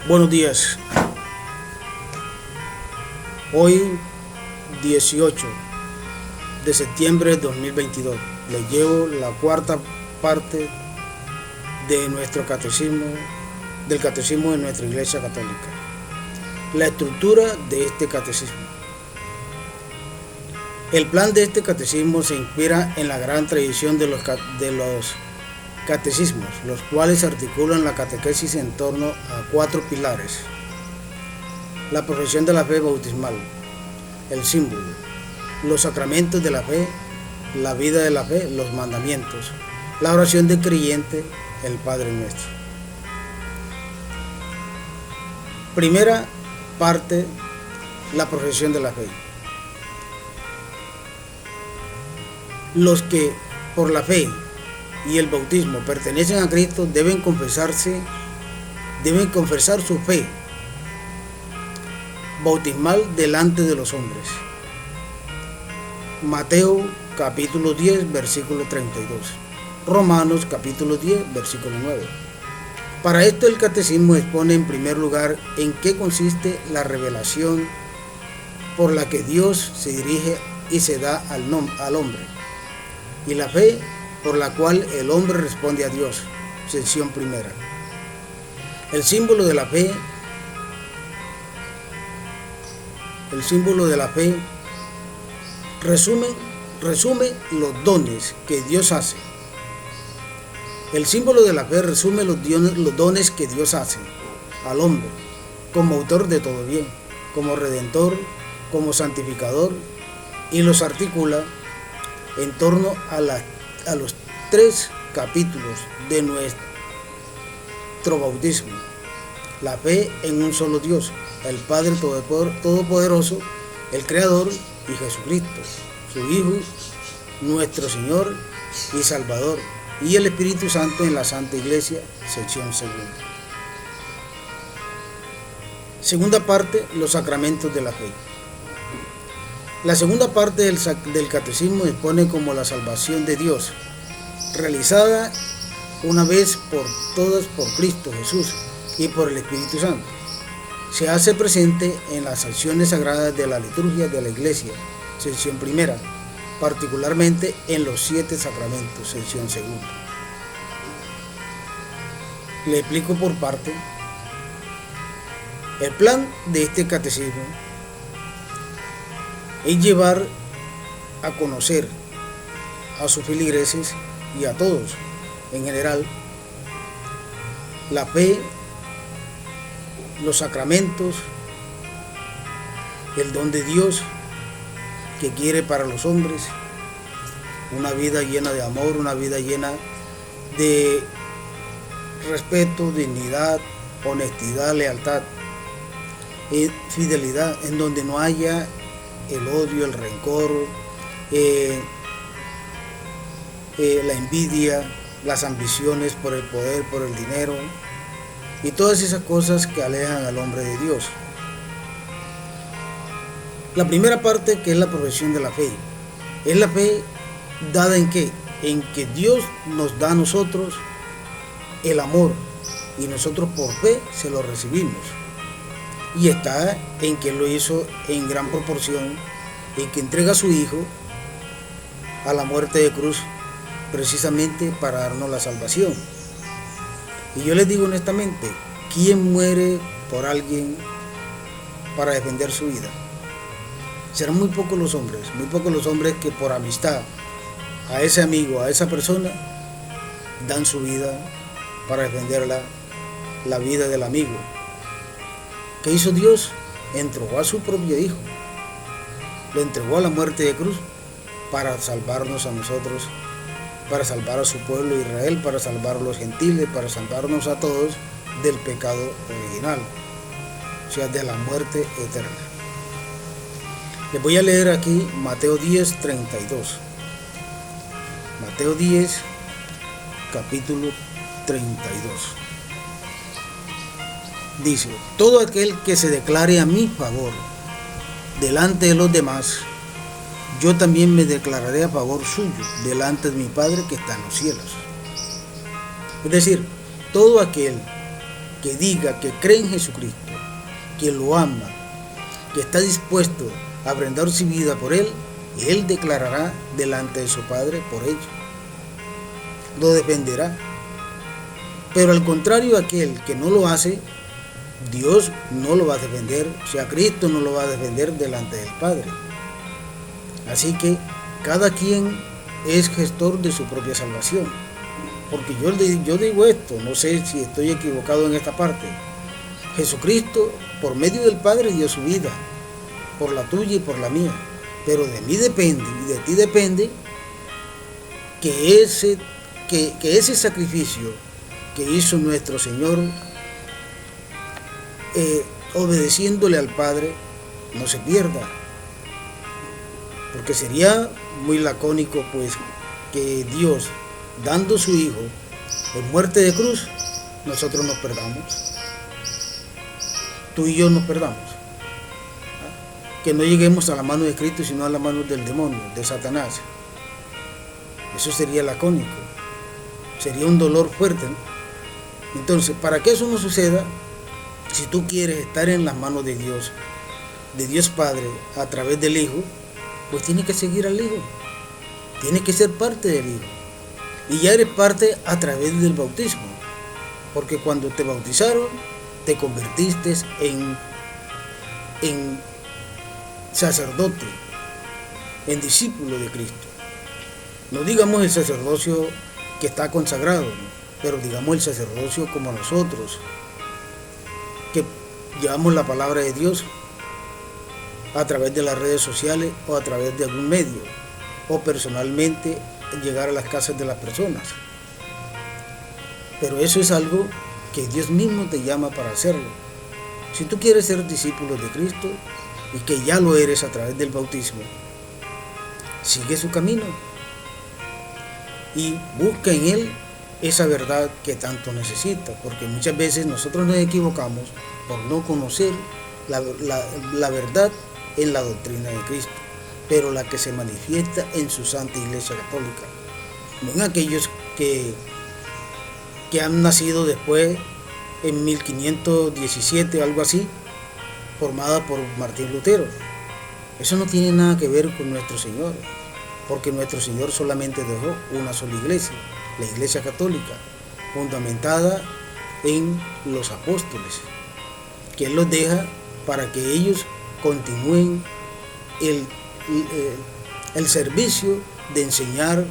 Buenos días. Hoy 18 de septiembre de 2022 les llevo la cuarta parte de nuestro catecismo, del catecismo de nuestra Iglesia Católica. La estructura de este catecismo. El plan de este catecismo se inspira en la gran tradición de los catecismos, los cuales articulan la catequesis en torno a 4 pilares: la profesión de la fe bautismal, el símbolo, los sacramentos de la fe, la vida de la fe, los mandamientos, la oración del creyente, el Padre Nuestro. Primera parte, la profesión de la fe. Los que por la fe y el bautismo pertenecen a Cristo deben confesar su fe bautismal delante de los hombres. Mateo capítulo 10 versículo 32. Romanos capítulo 10 versículo 9. Para esto el catecismo expone en primer lugar en qué consiste la revelación por la que Dios se dirige y se da al hombre, y la fe por la cual el hombre responde a Dios. Sección primera. El símbolo de la fe. El símbolo de la fe resume los dones que Dios hace. El símbolo de la fe resume los dones que Dios hace al hombre, como autor de todo bien, como redentor, como santificador, y los articula en torno a los 3 capítulos de nuestro bautismo: la fe en un solo Dios, el Padre Todopoderoso, el Creador, y Jesucristo, su Hijo, nuestro Señor y Salvador, y el Espíritu Santo en la Santa Iglesia. Sección segunda. Segunda parte, los sacramentos de la fe. La segunda parte del catecismo expone como la salvación de Dios, realizada una vez por todas por Cristo Jesús y por el Espíritu Santo, se hace presente en las acciones sagradas de la liturgia de la Iglesia. Sección primera, particularmente en los 7 sacramentos. Sección segunda. Le explico por parte. El plan de este catecismo es llevar a conocer a sus feligreses y a todos en general la fe, los sacramentos, el don de Dios que quiere para los hombres, una vida llena de amor, una vida llena de respeto, dignidad, honestidad, lealtad y fidelidad, en donde no haya el odio, el rencor, la envidia, las ambiciones por el poder, por el dinero y todas esas cosas que alejan al hombre de Dios. La primera parte, que es la profesión de la fe, es la fe dada en qué, en que Dios nos da a nosotros el amor y nosotros por fe se lo recibimos, y está en que lo hizo en gran proporción, en que entrega a su Hijo a la muerte de cruz precisamente para darnos la salvación. Y yo les digo honestamente, ¿quién muere por alguien para defender su vida? Serán muy pocos los hombres que por amistad a ese amigo, a esa persona, dan su vida para defender la vida del amigo. ¿Qué hizo Dios? Entregó a su propio Hijo, lo entregó a la muerte de cruz para salvarnos a nosotros, para salvar a su pueblo Israel, para salvar a los gentiles, para salvarnos a todos del pecado original, o sea, de la muerte eterna. Les voy a leer aquí Mateo 10, 32. Mateo 10, capítulo 32. Dice: todo aquel que se declare a mi favor delante de los demás, yo también me declararé a favor suyo delante de mi Padre que está en los cielos. Es decir, todo aquel que diga que cree en Jesucristo, que lo ama, que está dispuesto a brindar su vida por Él declarará delante de su Padre por ello. Lo defenderá. Pero al contrario, aquel que no lo hace, Dios no lo va a defender, o sea, Cristo no lo va a defender delante del Padre. Así que cada quien es gestor de su propia salvación. Porque yo digo esto, no sé si estoy equivocado en esta parte. Jesucristo, por medio del Padre, dio su vida, por la tuya y por la mía. Pero de mí depende y de ti depende que ese sacrificio que hizo nuestro Señor, obedeciéndole al Padre, no se pierda. Porque sería muy lacónico, pues, que Dios, dando su Hijo en muerte de cruz, nosotros nos perdamos. Tú y yo nos perdamos. Que no lleguemos a la mano de Cristo, sino a la mano del demonio, de Satanás. Eso sería lacónico. Sería un dolor fuerte, ¿no? Entonces, para que eso no suceda, si tú quieres estar en las manos de Dios Padre, a través del Hijo, pues tienes que seguir al Hijo. Tienes que ser parte del Hijo. Y ya eres parte a través del bautismo. Porque cuando te bautizaron, te convertiste en sacerdote, en discípulo de Cristo. No digamos el sacerdocio que está consagrado, ¿no? Pero digamos el sacerdocio como nosotros, que llevamos la palabra de Dios a través de las redes sociales o a través de algún medio, o personalmente llegar a las casas de las personas. Pero eso es algo que Dios mismo te llama para hacerlo. Si tú quieres ser discípulo de Cristo, y que ya lo eres a través del bautismo, sigue su camino y busca en Él esa verdad que tanto necesita, porque muchas veces nosotros nos equivocamos por no conocer la verdad en la doctrina de Cristo, pero la que se manifiesta en su Santa Iglesia Católica, no en aquellos que han nacido después en 1517 o algo así, formada por Martín Lutero. Eso no tiene nada que ver con nuestro Señor, porque nuestro Señor solamente dejó una sola iglesia, la Iglesia Católica, fundamentada en los apóstoles, que Él los deja para que ellos continúen el servicio de enseñar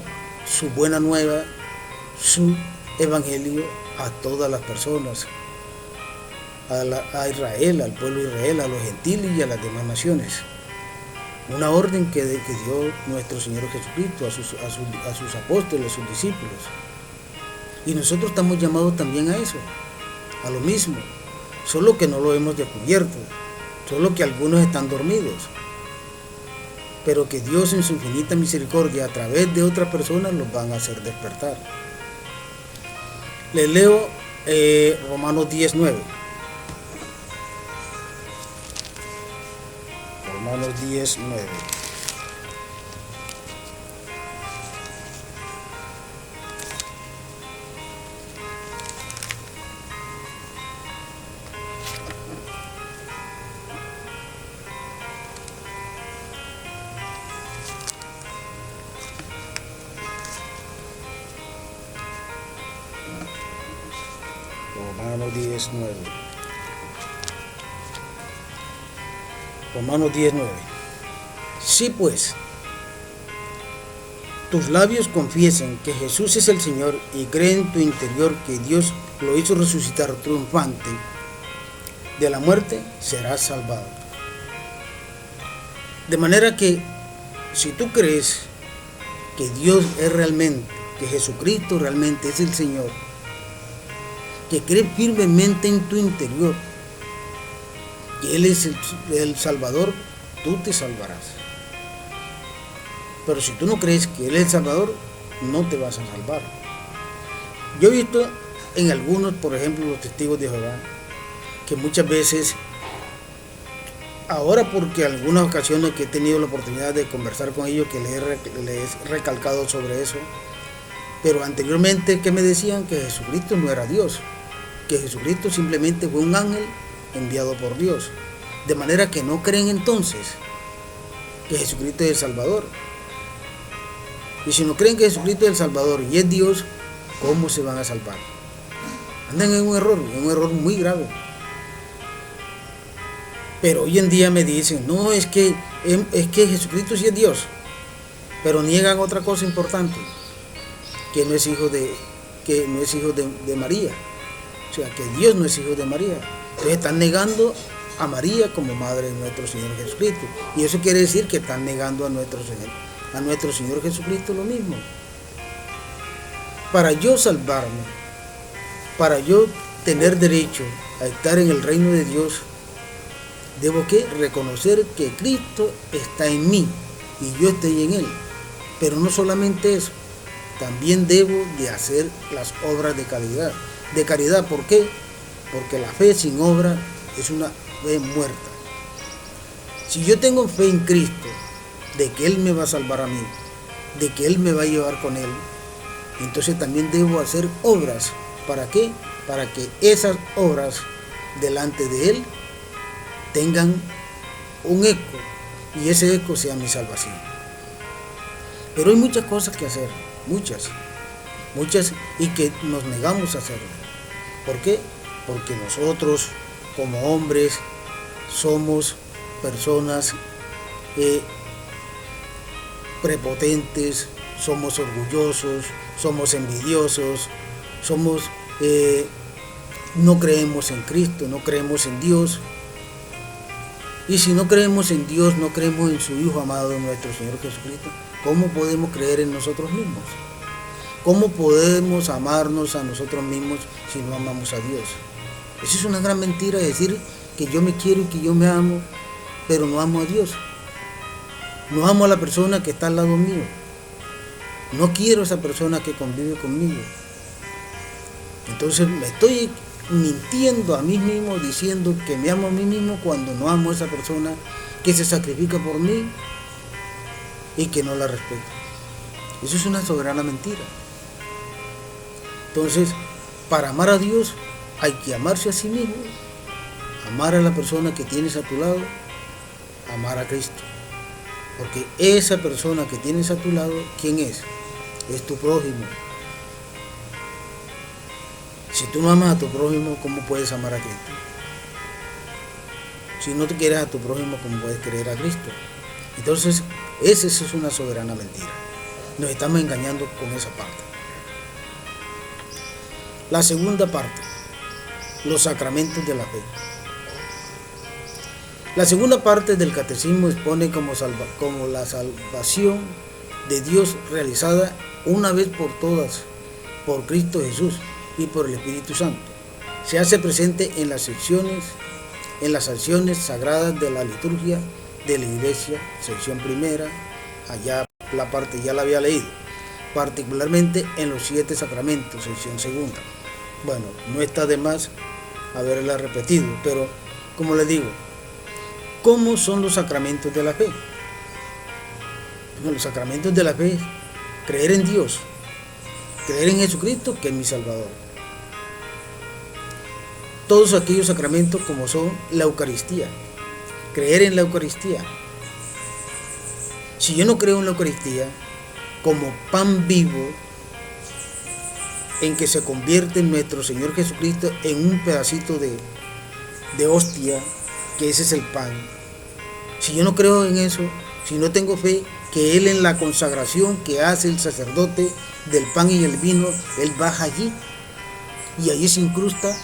su buena nueva, su evangelio a todas las personas, a Israel, al pueblo de Israel, a los gentiles y a las demás naciones. Una orden que dio nuestro Señor Jesucristo a sus apóstoles, a sus discípulos. Y nosotros estamos llamados también a eso, a lo mismo, solo que no lo hemos descubierto, solo que algunos están dormidos, pero que Dios en su infinita misericordia a través de otras personas los van a hacer despertar. Les leo Romanos 10:9. Romanos 10:9. Romanos 10:9. Romanos 10:9. Sí, pues, tus labios confiesen que Jesús es el Señor y creen en tu interior que Dios lo hizo resucitar triunfante de la muerte, serás salvado. De manera que, si tú crees que Dios es realmente, que Jesucristo realmente es el Señor, que crees firmemente en tu interior que Él es el Salvador, tú te salvarás. Pero si tú no crees que Él es el Salvador, no te vas a salvar. Yo he visto en algunos, por ejemplo, los testigos de Jehová, que muchas veces, ahora porque algunas ocasiones que he tenido la oportunidad de conversar con ellos, que les he recalcado sobre eso, pero anteriormente que me decían que Jesucristo no era Dios, que Jesucristo simplemente fue un ángel enviado por Dios. De manera que no creen entonces que Jesucristo es el Salvador. Y si no creen que Jesucristo es el Salvador y es Dios, ¿cómo se van a salvar? Andan en un error muy grave. Pero hoy en día me dicen, no, es que Jesucristo sí es Dios. Pero niegan otra cosa importante, que no es hijo de María. O sea, que Dios no es hijo de María. Entonces están negando a María como madre de nuestro Señor Jesucristo. Y eso quiere decir que están negando a nuestro Señor Jesucristo lo mismo. Para yo salvarme, para yo tener derecho a estar en el reino de Dios, debo que reconocer que Cristo está en mí y yo estoy en Él. Pero no solamente eso, también debo de hacer las obras de caridad. De caridad, ¿por qué? Porque la fe sin obra es una fe muerta. Si yo tengo fe en Cristo, de que Él me va a salvar a mí, de que Él me va a llevar con Él, entonces también debo hacer obras. ¿Para qué? Para que esas obras delante de Él tengan un eco y ese eco sea mi salvación. Pero hay muchas cosas que hacer, muchas, y que nos negamos a hacerlo. ¿Por qué? Porque nosotros como hombres somos personas prepotentes, somos orgullosos, somos envidiosos, no creemos en Cristo, no creemos en Dios. Y si no creemos en Dios, no creemos en su Hijo amado, nuestro Señor Jesucristo, ¿cómo podemos creer en nosotros mismos? ¿Cómo podemos amarnos a nosotros mismos si no amamos a Dios? Eso es una gran mentira, decir que yo me quiero y que yo me amo, pero no amo a Dios. No amo a la persona que está al lado mío. No quiero a esa persona que convive conmigo. Entonces me estoy mintiendo a mí mismo, diciendo que me amo a mí mismo cuando no amo a esa persona que se sacrifica por mí y que no la respeto. Eso es una soberana mentira. Entonces, para amar a Dios hay que amarse a sí mismo, amar a la persona que tienes a tu lado, amar a Cristo. Porque esa persona que tienes a tu lado, ¿quién es? Es tu prójimo. Si tú no amas a tu prójimo, ¿cómo puedes amar a Cristo? Si no te quieres a tu prójimo, ¿cómo puedes querer a Cristo? Entonces, esa es una soberana mentira. Nos estamos engañando con esa parte. La segunda parte, los sacramentos de la fe. La segunda parte del catecismo expone como la salvación de Dios realizada una vez por todas por Cristo Jesús y por el Espíritu Santo. Se hace presente en las acciones sagradas de la liturgia de la Iglesia, sección primera, allá la parte ya la había leído, particularmente en los 7 sacramentos, sección segunda. Bueno, no está de más haberla repetido, pero como les digo, ¿cómo son los sacramentos de la fe? Bueno, los sacramentos de la fe es creer en Dios, creer en Jesucristo, que es mi Salvador. Todos aquellos sacramentos como son la Eucaristía, creer en la Eucaristía. Si yo no creo en la Eucaristía como pan vivo en que se convierte nuestro Señor Jesucristo en un pedacito de hostia, que ese es el pan. Si yo no creo en eso, si no tengo fe que Él en la consagración que hace el sacerdote del pan y el vino, Él baja allí y allí se incrusta.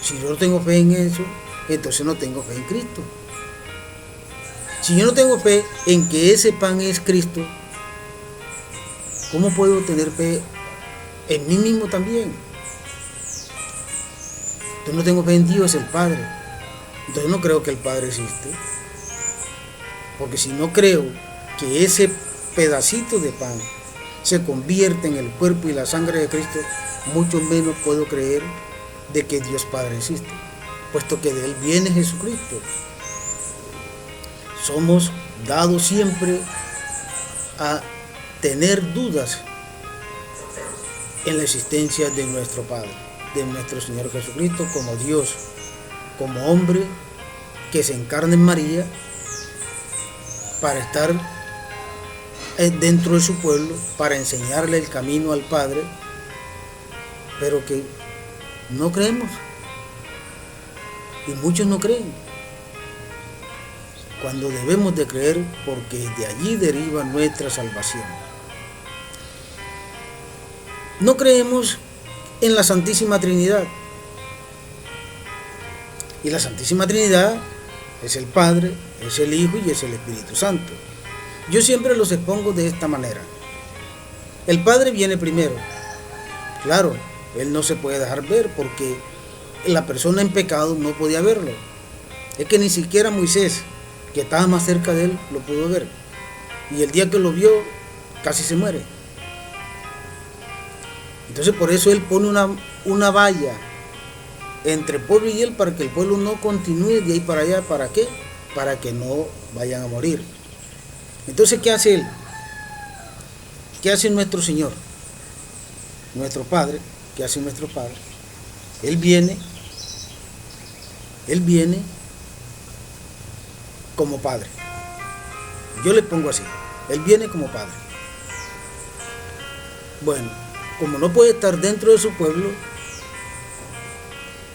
Si yo no tengo fe en eso, entonces no tengo fe en Cristo. Si yo no tengo fe en que ese pan es Cristo, ¿cómo puedo tener fe en mí mismo también? Entonces no tengo fe en Dios, el Padre. Entonces no creo que el Padre existe. Porque si no creo que ese pedacito de pan se convierte en el cuerpo y la sangre de Cristo, mucho menos puedo creer de que Dios Padre existe, puesto que de Él viene Jesucristo. Somos dados siempre a tener dudas en la existencia de nuestro Padre. de nuestro Señor Jesucristo como Dios, como hombre que se encarna en María para estar dentro de su pueblo, para enseñarle el camino al Padre, pero que no creemos, y muchos no creen, cuando debemos de creer, porque de allí deriva nuestra salvación. No creemos en la Santísima Trinidad, y la Santísima Trinidad es el Padre, es el Hijo y es el Espíritu Santo. Yo siempre los expongo de esta manera. El Padre viene primero. Claro, Él no se puede dejar ver porque la persona en pecado no podía verlo. Es que ni siquiera Moisés, que estaba más cerca de Él, lo pudo ver. Y el día que lo vio, casi se muere. Entonces por eso Él pone una valla entre el pueblo y Él, para que el pueblo no continúe de ahí para allá. ¿Para qué? Para que no vayan a morir. Entonces, ¿qué hace Él? ¿Qué hace nuestro Señor? Nuestro Padre. ¿Qué hace nuestro Padre? Él viene como Padre. Yo le pongo así. Él viene como Padre. Bueno, como no puede estar dentro de su pueblo,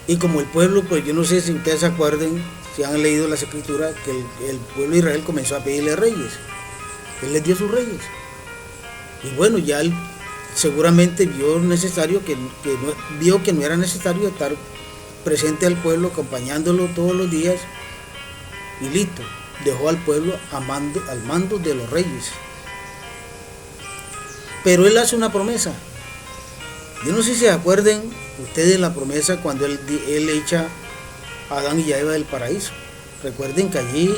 y como el pueblo, pues yo no sé si ustedes se acuerden, si han leído las Escrituras, que el pueblo de Israel comenzó a pedirle reyes. Él les dio sus reyes. Y bueno, ya él seguramente vio que no era necesario estar presente al pueblo, acompañándolo todos los días, y listo. Dejó al pueblo al mando de los reyes. Pero Él hace una promesa. Yo no sé si se acuerden ustedes la promesa cuando él echa a Adán y a Eva del paraíso. Recuerden que allí,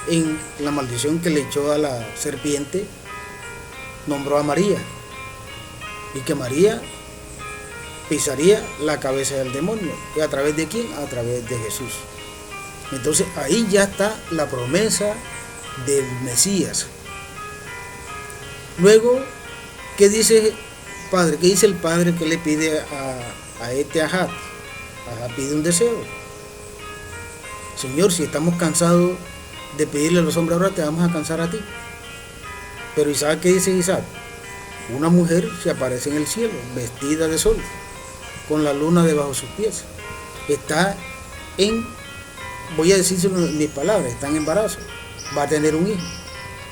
en la maldición que le echó a la serpiente, nombró a María, y que María pisaría la cabeza del demonio. ¿Y a través de quién? A través de Jesús. Entonces ahí ya está la promesa del Mesías. Luego, ¿qué dice Padre? ¿Qué dice el Padre que le pide a este Ajat? Ajat pide un deseo. Señor, si estamos cansados de pedirle a los hombres, ahora te vamos a cansar a ti. Pero Isaac, ¿qué dice Isaac? Una mujer se aparece en el cielo, vestida de sol, con la luna debajo de sus pies. Está voy a decírselo en mis palabras, está en embarazo. Va a tener un hijo,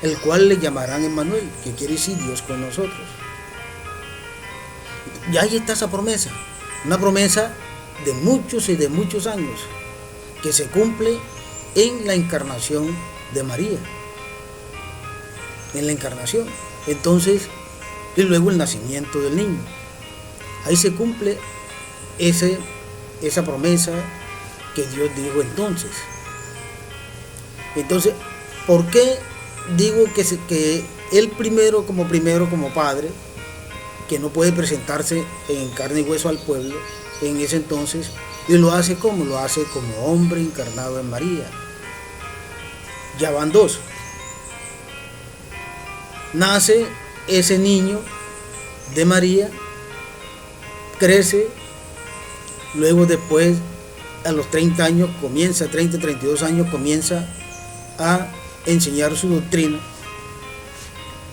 el cual le llamarán Emmanuel, que quiere decir Dios con nosotros. Y ahí está esa promesa, una promesa de muchos y de muchos años, que se cumple en la encarnación de María, en la encarnación. Entonces, y luego el nacimiento del niño. Ahí se cumple esa promesa que Dios dijo entonces. Entonces, ¿por qué digo que Él primero como Padre, que no puede presentarse en carne y hueso al pueblo en ese entonces, y lo hace como hombre encarnado en María? Ya van dos. Nace ese niño de María, crece, luego después a los 30 años 32 años comienza a enseñar su doctrina.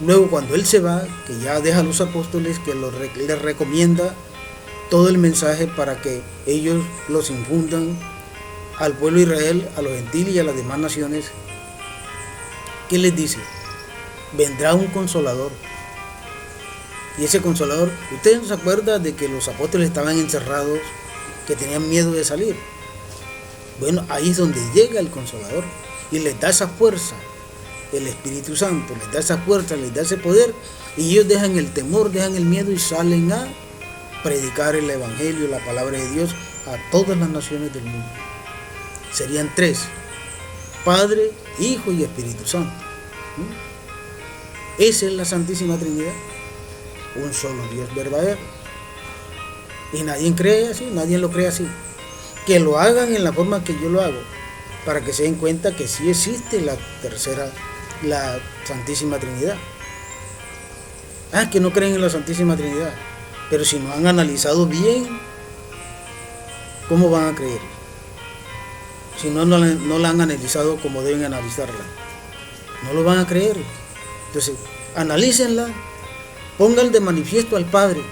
Luego cuando él se va, que ya deja a los apóstoles, que les recomienda todo el mensaje para que ellos los infundan al pueblo de Israel, a los gentiles y a las demás naciones, ¿qué les dice? Vendrá un consolador. Y ese consolador, ¿ustedes no se acuerdan de que los apóstoles estaban encerrados, que tenían miedo de salir? Bueno, ahí es donde llega el consolador y les da esa fuerza, el Espíritu Santo, les da esa fuerza, les da ese poder, y ellos dejan el temor, dejan el miedo y salen a predicar el Evangelio, la palabra de Dios a todas las naciones del mundo. Serían tres: Padre, Hijo y Espíritu Santo. Esa es la Santísima Trinidad, un solo Dios verdadero. Y nadie cree así, nadie lo cree así. Que lo hagan en la forma que yo lo hago, para que se den cuenta que sí existe la Santísima Trinidad. Que no creen en la Santísima Trinidad, pero si no han analizado bien ¿cómo van a creer? Si no la han analizado como deben analizarla. No lo van a creer. Entonces, analícenla, pongan de manifiesto al Padre.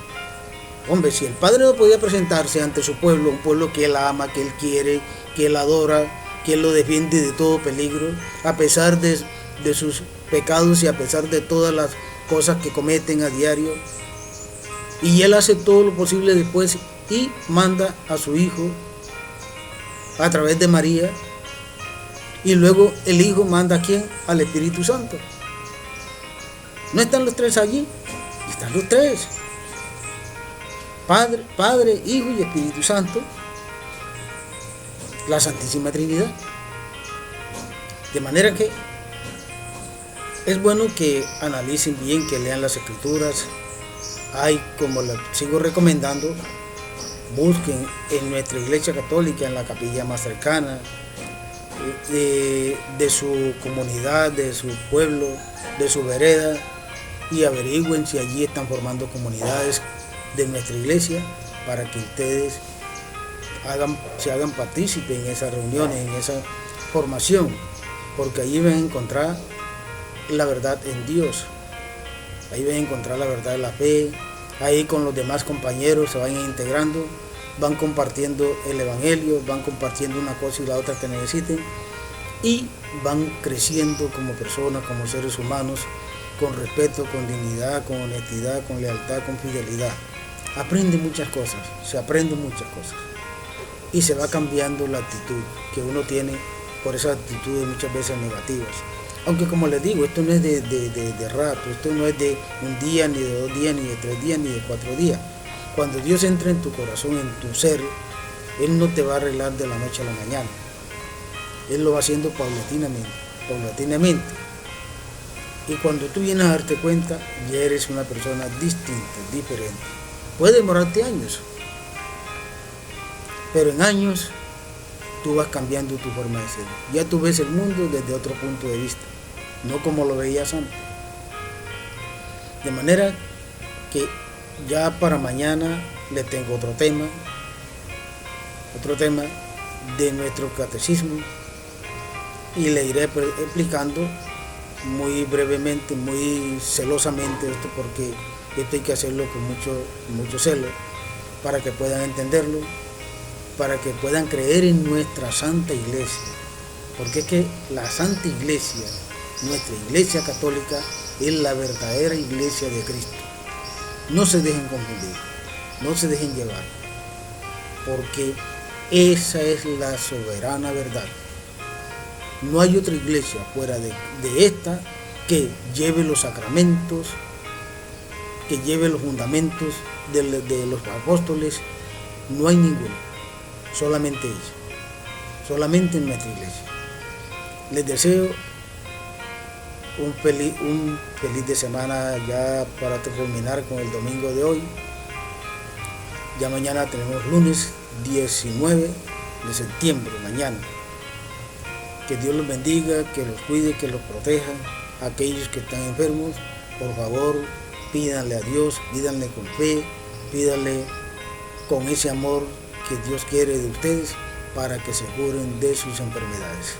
Hombre, si el Padre no podía presentarse ante su pueblo, un pueblo que Él ama, que Él quiere, que Él adora, que Él lo defiende de todo peligro, a pesar de sus pecados y a pesar de todas las cosas que cometen a diario, y Él hace todo lo posible después y manda a su Hijo a través de María, y luego el Hijo manda ¿a quién? Al Espíritu Santo. ¿No están los tres allí? Están los tres. Padre, Hijo y Espíritu Santo, la Santísima Trinidad. De manera que es bueno que analicen bien, que lean las Escrituras. Hay, como les sigo recomendando, busquen en nuestra Iglesia Católica, en la capilla más cercana, de su comunidad, de su pueblo, de su vereda, y averigüen si allí están formando comunidades de nuestra iglesia para que ustedes se hagan partícipes en esas reuniones, en esa formación, porque allí van a encontrar la verdad en Dios, ahí van a encontrar la verdad de la fe, ahí con los demás compañeros se van integrando, van compartiendo el evangelio, van compartiendo una cosa y la otra que necesiten, y van creciendo como personas, como seres humanos, con respeto, con dignidad, con honestidad, con lealtad, con fidelidad. Aprende muchas cosas, se aprenden muchas cosas, y se va cambiando la actitud que uno tiene por esas actitudes muchas veces negativas. Aunque, como les digo, esto no es de rato, esto no es de un día, ni de 2 días, ni de 3 días, ni de 4 días. Cuando Dios entra en tu corazón, en tu ser, Él no te va a arreglar de la noche a la mañana. Él lo va haciendo paulatinamente. Y cuando tú vienes a darte cuenta, ya eres una persona distinta, diferente. Puede demorarte años, pero en años tú vas cambiando tu forma de ser. Ya tú ves el mundo desde otro punto de vista, no como lo veías antes. De manera que ya para mañana les tengo otro tema de nuestro catecismo, y le iré explicando muy brevemente, muy celosamente esto, porque esto hay que hacerlo con mucho celo, para que puedan entenderlo, para que puedan creer en nuestra Santa Iglesia, porque es que la Santa Iglesia, nuestra Iglesia Católica, es la verdadera Iglesia de Cristo. No se dejen confundir, no se dejen llevar, porque esa es la soberana verdad. No hay otra iglesia fuera de esta que lleve los sacramentos, que lleve los fundamentos de los apóstoles. No hay ninguna, solamente ella, solamente en nuestra iglesia. Les deseo un feliz de semana ya para terminar con el domingo de hoy. Ya mañana tenemos lunes 19 de septiembre, mañana. Que Dios los bendiga, que los cuide, que los proteja. Aquellos que están enfermos, por favor, pídanle a Dios, pídanle con fe, pídanle con ese amor que Dios quiere de ustedes para que se curen de sus enfermedades.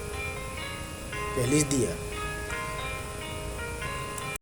Feliz día.